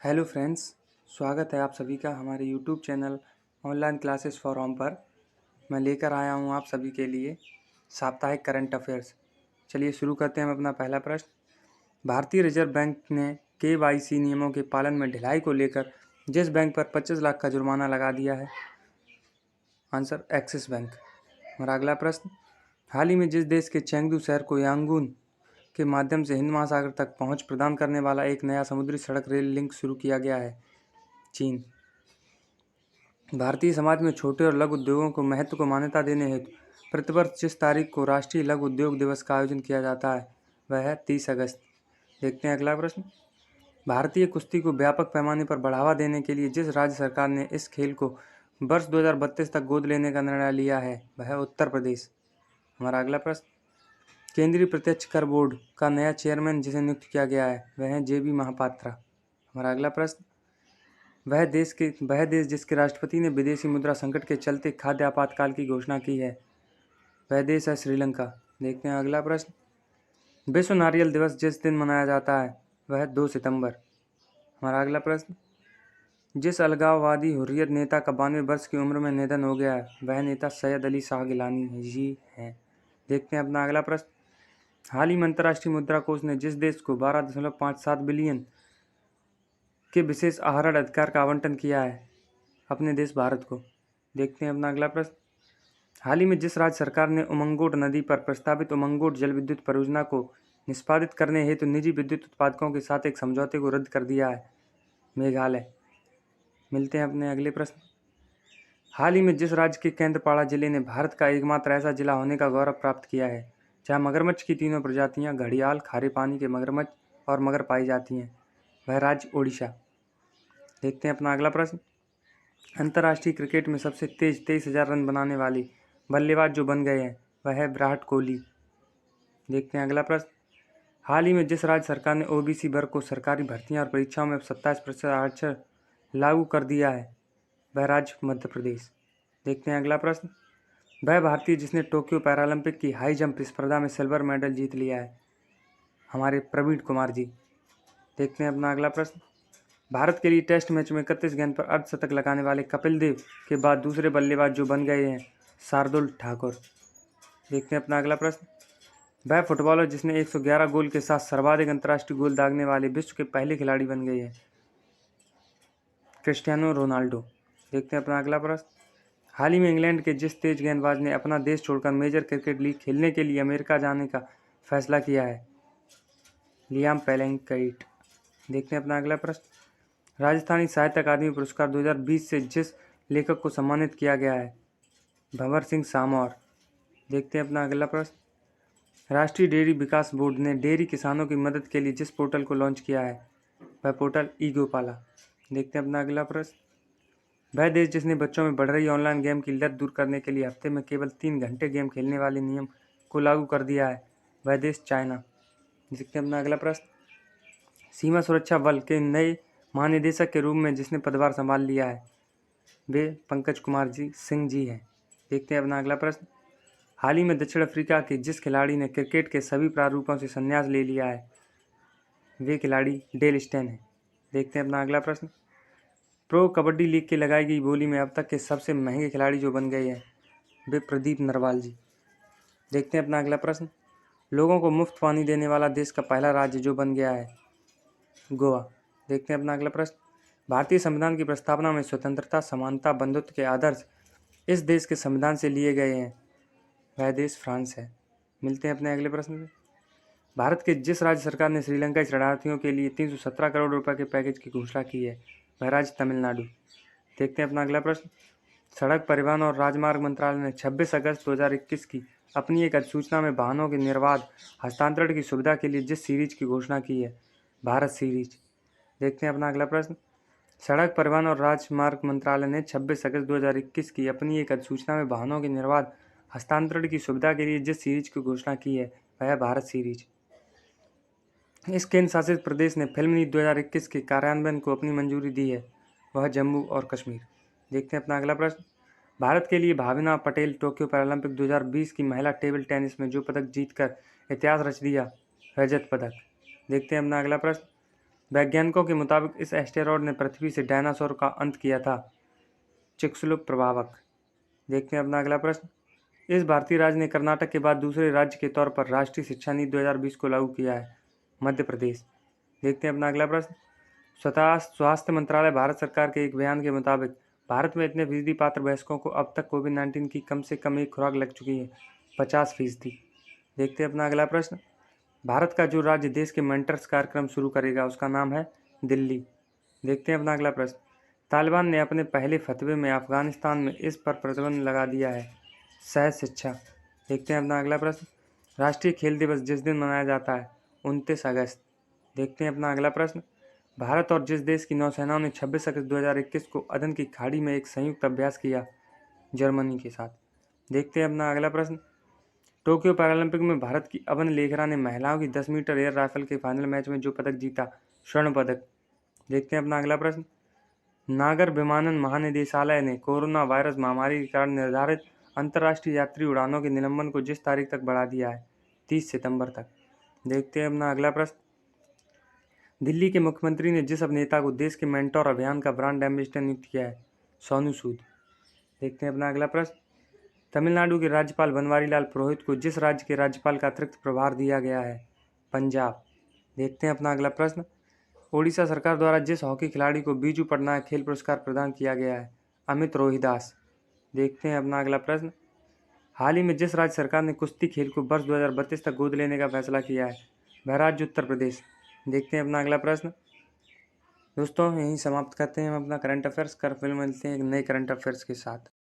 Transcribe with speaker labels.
Speaker 1: Hello friends, स्वागत है आप सभी का हमारे YouTube channel online classes for home पर। मैं लेकर आया हूं आप सभी के लिए साप्ताहिक करंट अफेयर्स। चलिए शुरू करते हैं हम अपना पहला प्रश्न। भारतीय रिजर्व बैंक ने KYC नियमों के पालन में ढिलाई को लेकर जिस बैंक पर 25 लाख का जुर्माना लगा दिया है? Answer axis bank. हमारा अगला प्रश्न। हाल ही में जिस देश के चेंगडू शहर को यांगून के माध्यम से हिंद महासागर तक पहुंच प्रदान करने वाला एक नया समुद्री सड़क रेल लिंक शुरू किया गया है? चीन। भारतीय समाज में छोटे और लघु उद्योगों को महत्व को मान्यता देने हेतु प्रतिवर्ष जिस तारीख को राष्ट्रीय लघु उद्योग दिवस का आयोजन किया जाता है वह है 30 अगस्त। देखते हैं अगला प्रश्न। भारतीय कुश्ती को व्यापक पैमाने पर बढ़ावा देने के लिए जिस राज्य सरकार ने इस खेल को वर्ष 2032 तक गोद लेने का निर्णय लिया है वह है उत्तर प्रदेश। हमारा अगला प्रश्न। केंद्रीय प्रत्यक्ष कर बोर्ड का नया चेयरमैन जिसे नियुक्त किया गया है वह है JB महापात्रा। हमारा अगला प्रश्न। वह देश जिसके राष्ट्रपति ने विदेशी मुद्रा संकट के चलते खाद्य आपातकाल की घोषणा की है वह देश है श्रीलंका। देखते हैं अगला प्रश्न। विश्व नारियल दिवस जिस दिन मनाया जाता है वह है 2 सितंबर। हमारा अगला प्रश्न। जिस अलगाववादी हुर्रियत नेता का 92 वर्ष की उम्र में निधन हो गया है वह नेता सैयद अली शाह गिलानी जी हैं। देखते हैं अपना अगला प्रश्न। हाल ही में अंतर्राष्ट्रीय मुद्रा कोष ने जिस देश को 12.57 बिलियन के विशेष आहरण अधिकार का आवंटन किया है अपने देश भारत को। देखते हैं अपना अगला प्रश्न। हाल ही में जिस राज्य सरकार ने उमंगोट नदी पर प्रस्तावित उमंगोट जल विद्युत परियोजना को निष्पादित करने हेतु निजी विद्युत उत्पादकों के साथ एक समझौते को रद्द कर दिया है? मेघालय। मिलते हैं अपने अगले प्रश्न। हाल ही में जिस राज्य के केंद्रपाड़ा जिले ने भारत का एकमात्र ऐसा जिला होने का गौरव प्राप्त किया है जहाँ मगरमच्छ की तीनों प्रजातियाँ घड़ियाल, खारे पानी के मगरमच्छ और मगर पाई जाती हैं वह राज्य ओडिशा। देखते हैं अपना अगला प्रश्न। अंतर्राष्ट्रीय क्रिकेट में सबसे तेज 23,000 रन बनाने वाले बल्लेबाज जो बन गए हैं वह है विराट कोहली। देखते हैं अगला प्रश्न। हाल ही में जिस राज्य सरकार ने OBC वर्ग को सरकारी भर्तियां और परीक्षाओं में 27% आरक्षण लागू कर दिया है वह राज्य मध्य प्रदेश। देखते हैं अगला प्रश्न। वह भारतीय जिसने टोक्यो पैरालंपिक की हाई जंप स्पर्धा में सिल्वर मेडल जीत लिया है? हमारे प्रवीण कुमार जी। देखते हैं अपना अगला प्रश्न। भारत के लिए टेस्ट मैच में 31 गेंद पर अर्धशतक लगाने वाले कपिल देव के बाद दूसरे बल्लेबाज जो बन गए हैं शार्दुल ठाकुर। देखते हैं अपना अगला प्रश्न। वह फुटबॉलर जिसने 111 गोल के साथ सर्वाधिक अंतर्राष्ट्रीय गोल दागने वाले विश्व के पहले खिलाड़ी बन गए हैं? Cristiano Ronaldo. देखते हैं अपना अगला प्रश्न। हाल ही में इंग्लैंड के जिस तेज गेंदबाज ने अपना देश छोड़कर मेजर क्रिकेट लीग खेलने के लिए अमेरिका जाने का फैसला किया है? लियाम पेलिंकइट। देखते हैं अपना अगला प्रश्न। राजस्थानी साहित्य अकादमी पुरस्कार 2020 से जिस लेखक को सम्मानित किया गया है? भंवर सिंह सामौर। देखते हैं अपना अगला प्रश्न। राष्ट्रीय डेयरी विकास बोर्ड ने डेयरी किसानों की मदद के लिए जिस पोर्टल को लॉन्च किया है वह पोर्टल ई गोपाला। देखते हैं अपना अगला प्रश्न। वह देश जिसने बच्चों में बढ़ रही ऑनलाइन गेम की लत दूर करने के लिए हफ्ते में केवल 3 घंटे गेम खेलने वाले नियम को लागू कर दिया है वह देश चाइना। देखते हैं अपना अगला प्रश्न। सीमा सुरक्षा बल के नए महानिदेशक के रूप में जिसने पदभार संभाल लिया है वे पंकज कुमार जी सिंह जी हैं। देखते हैं अपना अगला प्रश्न। हाल ही में दक्षिण अफ्रीका के जिस खिलाड़ी ने क्रिकेट के सभी प्रारूपों से संन्यास ले लिया है वे खिलाड़ी डेल स्टेन है। देखते हैं अपना अगला प्रश्न। प्रो कबड्डी लीग की लगाई गई बोली में अब तक के सबसे महंगे खिलाड़ी जो बन गए हैं वे प्रदीप नरवाल जी। देखते हैं अपना अगला प्रश्न। लोगों को मुफ्त पानी देने वाला देश का पहला राज्य जो बन गया है गोवा। देखते हैं अपना अगला प्रश्न। भारतीय संविधान की प्रस्तावना में स्वतंत्रता, समानता, बंधुत्व के आदर्श इस देश के संविधान से लिए गए हैं वह देश फ्रांस है। मिलते हैं अपने अगले प्रश्न में। भारत के जिस राज्य सरकार ने श्रीलंकाई शरणार्थियों के लिए 317 करोड़ रुपए के पैकेज की घोषणा की है वह राज्य तमिलनाडु। देखते हैं अपना अगला प्रश्न। सड़क परिवहन और राजमार्ग मंत्रालय ने 26 अगस्त 2021 की अपनी एक अधिसूचना में वाहनों के निर्बाध हस्तांतरण की सुविधा के लिए जिस सीरीज की घोषणा की है भारत सीरीज। देखते हैं अपना अगला प्रश्न। सड़क परिवहन और राजमार्ग मंत्रालय ने 26 अगस्त 2021 की अपनी एक अधिसूचना में वाहनों के निर्बाध हस्तांतरण की सुविधा के लिए जिस सीरीज की घोषणा की है वह है भारत सीरीज। इस केंद्र शासित प्रदेश ने फिल्म नीति 2021 के कार्यान्वयन को अपनी मंजूरी दी है वह जम्मू और कश्मीर। देखते हैं अपना अगला प्रश्न। भारत के लिए भावना पटेल टोक्यो पैरालंपिक 2020 की महिला टेबल टेनिस में जो पदक जीतकर इतिहास रच दिया रजत पदक। देखते हैं अपना अगला प्रश्न। वैज्ञानिकों के मुताबिक इस एस्टेरॉयड ने पृथ्वी से डायनासोर का अंत किया था। चिक्सलुक प्रभावक। देखते हैं अपना अगला प्रश्न। इस भारतीय राज्य ने कर्नाटक के बाद दूसरे राज्य के तौर पर राष्ट्रीय शिक्षा नीति 2020 को लागू किया है। मध्य प्रदेश। देखते हैं अपना अगला प्रश्न। स्वतः स्वास्थ्य मंत्रालय भारत सरकार के एक बयान के मुताबिक भारत में इतने फीसदी पात्र वयस्कों को अब तक कोविड-19 की कम से कम एक खुराक लग चुकी है, 50%। देखते हैं अपना अगला प्रश्न। भारत का जो राज्य देश के मेंटर्स कार्यक्रम शुरू करेगा उसका नाम है दिल्ली। देखते हैं अपना अगला प्रश्न। तालिबान ने अपने पहले फतवे में अफगानिस्तान में इस पर प्रतिबंध लगा दिया है, सहज शिक्षा। देखते हैं अपना अगला प्रश्न। राष्ट्रीय खेल दिवस जिस दिन मनाया जाता है, 29 अगस्त। देखते हैं अपना अगला प्रश्न। भारत और जिस देश की नौसेनाओं ने 26 अगस्त 2021 को अदन की खाड़ी में एक संयुक्त अभ्यास किया, जर्मनी के साथ। देखते हैं अपना अगला प्रश्न। टोक्यो पैरालंपिक में भारत की अवन लेखरा ने महिलाओं की 10 मीटर एयर राइफल के फाइनल मैच में जो पदक जीता, स्वर्ण पदक। देखते हैं अपना अगला प्रश्न। नागर विमानन महानिदेशालय ने कोरोना वायरस महामारी के कारण निर्धारित अंतर्राष्ट्रीय यात्री उड़ानों के निलंबन को जिस तारीख तक बढ़ा दिया है, 30 सितंबर तक। देखते हैं अपना अगला प्रश्न। दिल्ली के मुख्यमंत्री ने जिस अभिनेता को देश के मेंटोर अभियान का ब्रांड एम्बेसडर नियुक्त किया है, सोनू सूद। देखते हैं अपना अगला प्रश्न। तमिलनाडु के राज्यपाल बनवारी लाल पुरोहित को जिस राज्य के राज्यपाल का अतिरिक्त प्रभार दिया गया है, पंजाब। देखते हैं अपना अगला प्रश्न। ओडिशा सरकार द्वारा जिस हॉकी खिलाड़ी को बीजू पटनायक खेल पुरस्कार प्रदान किया गया है, अमित रोहिदास। देखते हैं अपना अगला प्रश्न। हाल ही में जिस राज्य सरकार ने कुश्ती खेल को वर्ष 2032 तक गोद लेने का फैसला किया है, वह राज्य उत्तर प्रदेश। देखते हैं अपना अगला प्रश्न। दोस्तों यहीं समाप्त करते हैं हम अपना करंट अफेयर्स। कर फिर मिलते हैं एक नए करंट अफेयर्स के साथ।